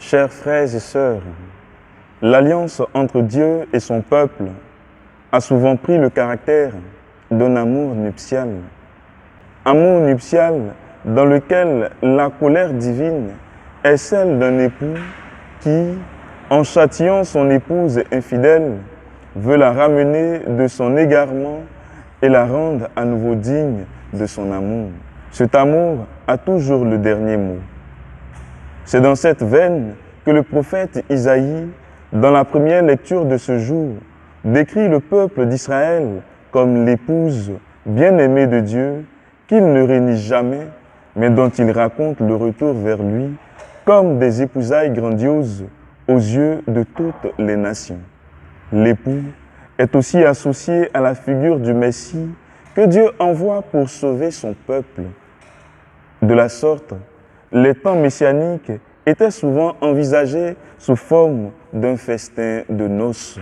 Chers frères et sœurs, l'alliance entre Dieu et son peuple a souvent pris le caractère d'un amour nuptial. Amour nuptial dans lequel la colère divine est celle d'un époux qui, en châtiant son épouse infidèle, veut la ramener de son égarement et la rendre à nouveau digne de son amour. Cet amour a toujours le dernier mot. C'est dans cette veine que le prophète Isaïe, dans la première lecture de ce jour, décrit le peuple d'Israël comme l'épouse bien-aimée de Dieu, qu'il ne réunit jamais, mais dont il raconte le retour vers lui comme des épousailles grandioses aux yeux de toutes les nations. L'époux est aussi associé à la figure du Messie que Dieu envoie pour sauver son peuple. De la sorte, les temps messianiques étaient souvent envisagés sous forme d'un festin de noces.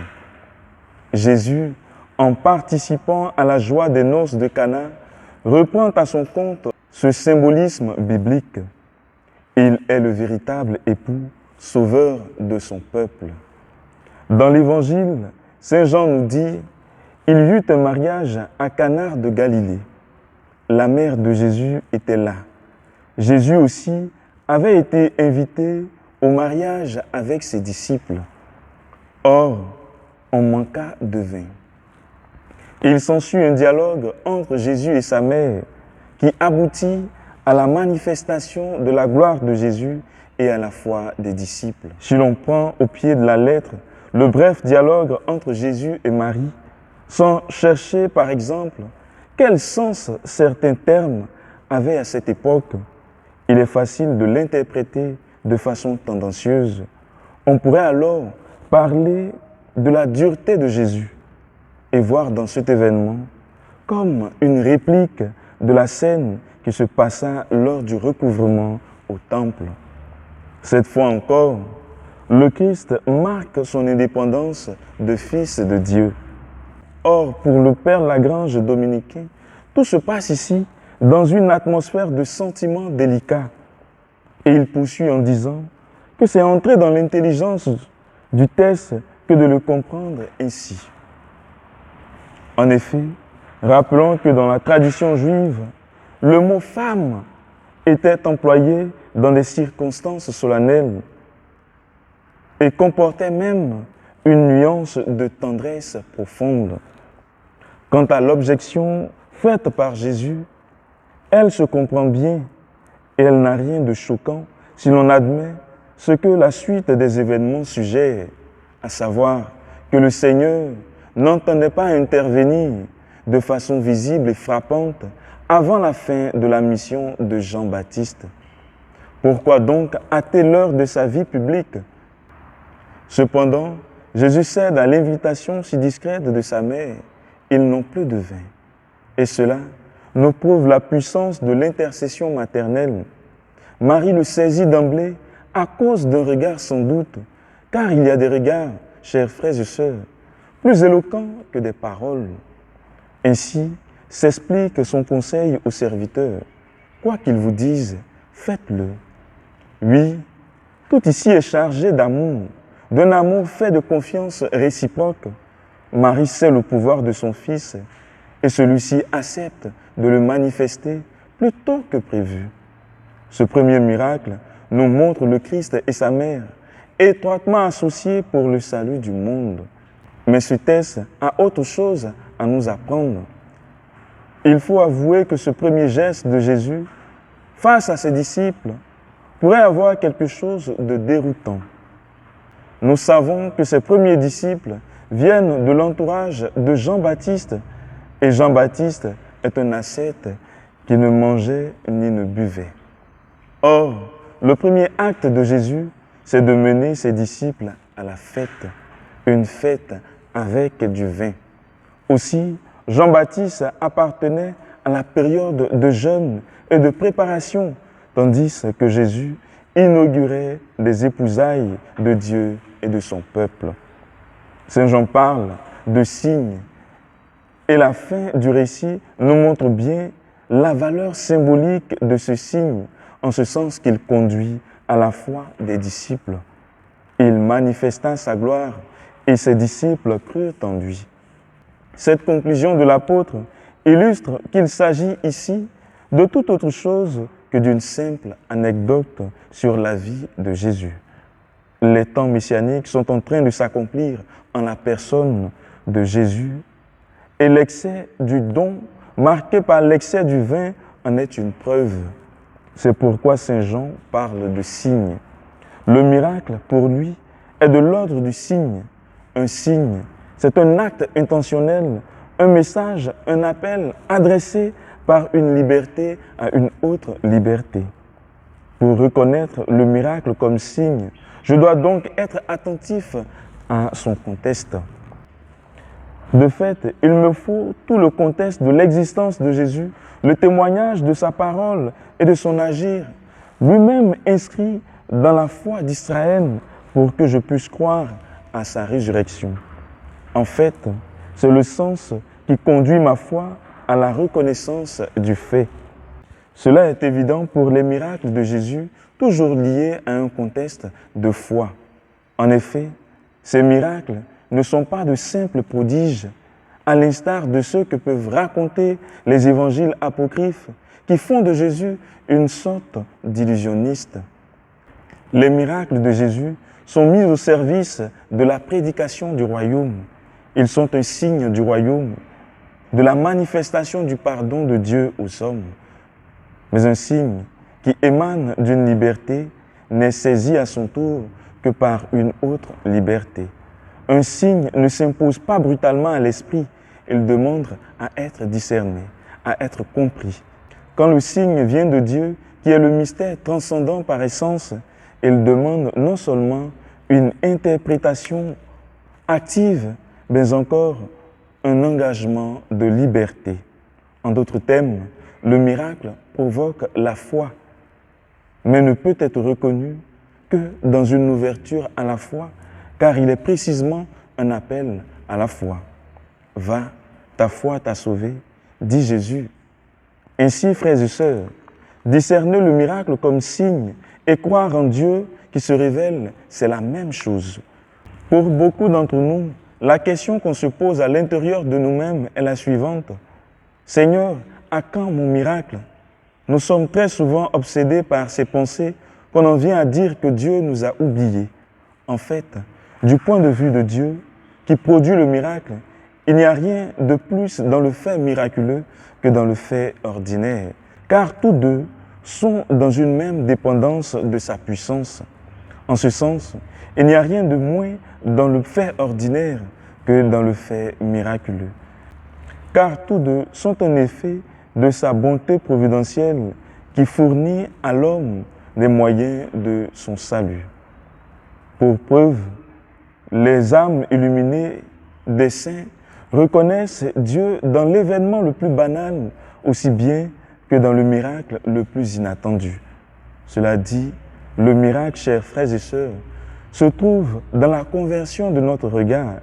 Jésus, en participant à la joie des noces de Cana, reprend à son compte ce symbolisme biblique. Il est le véritable époux, sauveur de son peuple. Dans l'Évangile, Saint Jean nous dit « Il y eut un mariage à Cana de Galilée. La mère de Jésus était là. Jésus aussi avait été invité au mariage avec ses disciples. Or, on manqua de vin. Il s'ensuit un dialogue entre Jésus et sa mère qui aboutit à la manifestation de la gloire de Jésus et à la foi des disciples. Si l'on prend au pied de la lettre le bref dialogue entre Jésus et Marie, sans chercher par exemple quel sens certains termes avaient à cette époque, il est facile de l'interpréter de façon tendancieuse. On pourrait alors parler de la dureté de Jésus et voir dans cet événement comme une réplique de la scène qui se passa lors du recouvrement au temple. Cette fois encore, le Christ marque son indépendance de fils de Dieu. Or, pour le Père Lagrange dominicain, tout se passe ici dans une atmosphère de sentiments délicats. Et il poursuit en disant que c'est entrer dans l'intelligence du texte que de le comprendre ainsi. En effet, rappelons que dans la tradition juive, le mot « femme » était employé dans des circonstances solennelles et comportait même une nuance de tendresse profonde. Quant à l'objection faite par Jésus, elle se comprend bien et elle n'a rien de choquant si l'on admet ce que la suite des événements suggère, à savoir que le Seigneur n'entendait pas intervenir de façon visible et frappante avant la fin de la mission de Jean-Baptiste. Pourquoi donc hâter l'heure de sa vie publique? Cependant, Jésus cède à l'invitation si discrète de sa mère. Ils n'ont plus de vin. Et cela nous prouve la puissance de l'intercession maternelle. Marie le saisit d'emblée à cause d'un regard sans doute, car il y a des regards, chers frères et sœurs, plus éloquents que des paroles. Ainsi s'explique son conseil aux serviteurs. Quoi qu'ils vous disent, faites-le. Oui, tout ici est chargé d'amour, d'un amour fait de confiance réciproque. Marie sait le pouvoir de son Fils et celui-ci accepte de le manifester plus tôt que prévu. Ce premier miracle nous montre le Christ et sa mère, étroitement associés pour le salut du monde. Mais ce texte a autre chose à nous apprendre. Il faut avouer que ce premier geste de Jésus, face à ses disciples, pourrait avoir quelque chose de déroutant. Nous savons que ces premiers disciples viennent de l'entourage de Jean-Baptiste, et Jean-Baptiste est un ascète qui ne mangeait ni ne buvait. Or, le premier acte de Jésus, c'est de mener ses disciples à la fête, une fête avec du vin. Aussi, Jean-Baptiste appartenait à la période de jeûne et de préparation, tandis que Jésus inaugurait les épousailles de Dieu et de son peuple. Saint Jean parle de signes et la fin du récit nous montre bien la valeur symbolique de ce signe, en ce sens qu'il conduit à la foi des disciples. Il manifesta sa gloire et ses disciples crurent en lui. Cette conclusion de l'apôtre illustre qu'il s'agit ici de toute autre chose que d'une simple anecdote sur la vie de Jésus. Les temps messianiques sont en train de s'accomplir en la personne de Jésus et l'excès du don, marqué par l'excès du vin, en est une preuve. C'est pourquoi Saint Jean parle de signe. Le miracle, pour lui, est de l'ordre du signe. Un signe, c'est un acte intentionnel, un message, un appel adressé par une liberté à une autre liberté. Pour reconnaître le miracle comme signe, je dois donc être attentif à son contexte. De fait, il me faut tout le contexte de l'existence de Jésus, le témoignage de sa parole et de son agir, lui-même inscrit dans la foi d'Israël pour que je puisse croire à sa résurrection. En fait, c'est le sens qui conduit ma foi à la reconnaissance du fait. Cela est évident pour les miracles de Jésus, toujours liés à un contexte de foi. En effet, ces miracles ne sont pas de simples prodiges, à l'instar de ceux que peuvent raconter les évangiles apocryphes qui font de Jésus une sorte d'illusionniste. Les miracles de Jésus sont mis au service de la prédication du royaume. Ils sont un signe du royaume, de la manifestation du pardon de Dieu aux hommes. Mais un signe qui émane d'une liberté n'est saisi à son tour que par une autre liberté. Un signe ne s'impose pas brutalement à l'esprit, il demande à être discerné, à être compris. Quand le signe vient de Dieu, qui est le mystère transcendant par essence, il demande non seulement une interprétation active, mais encore un engagement de liberté. En d'autres termes, le miracle provoque la foi, mais ne peut être reconnu que dans une ouverture à la foi, car il est précisément un appel à la foi. Va, ta foi t'a sauvé, dit Jésus. Ainsi, frères et sœurs, discerner le miracle comme signe et croire en Dieu qui se révèle, c'est la même chose. Pour beaucoup d'entre nous, la question qu'on se pose à l'intérieur de nous-mêmes est la suivante. Seigneur, à quand mon miracle? Nous sommes très souvent obsédés par ces pensées qu'on en vient à dire que Dieu nous a oubliés. En fait, du point de vue de Dieu, qui produit le miracle, il n'y a rien de plus dans le fait miraculeux que dans le fait ordinaire, car tous deux sont dans une même dépendance de sa puissance. En ce sens, il n'y a rien de moins dans le fait ordinaire que dans le fait miraculeux, car tous deux sont un effet de sa bonté providentielle qui fournit à l'homme les moyens de son salut. Pour preuve, les âmes illuminées des saints reconnaissent Dieu dans l'événement le plus banal, aussi bien que dans le miracle le plus inattendu. Cela dit, le miracle, chers frères et sœurs, se trouve dans la conversion de notre regard,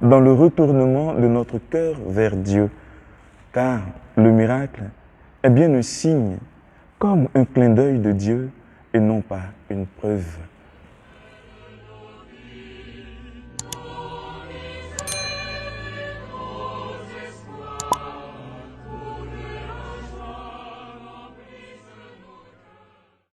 dans le retournement de notre cœur vers Dieu, car le miracle est bien un signe, comme un clin d'œil de Dieu et non pas une preuve.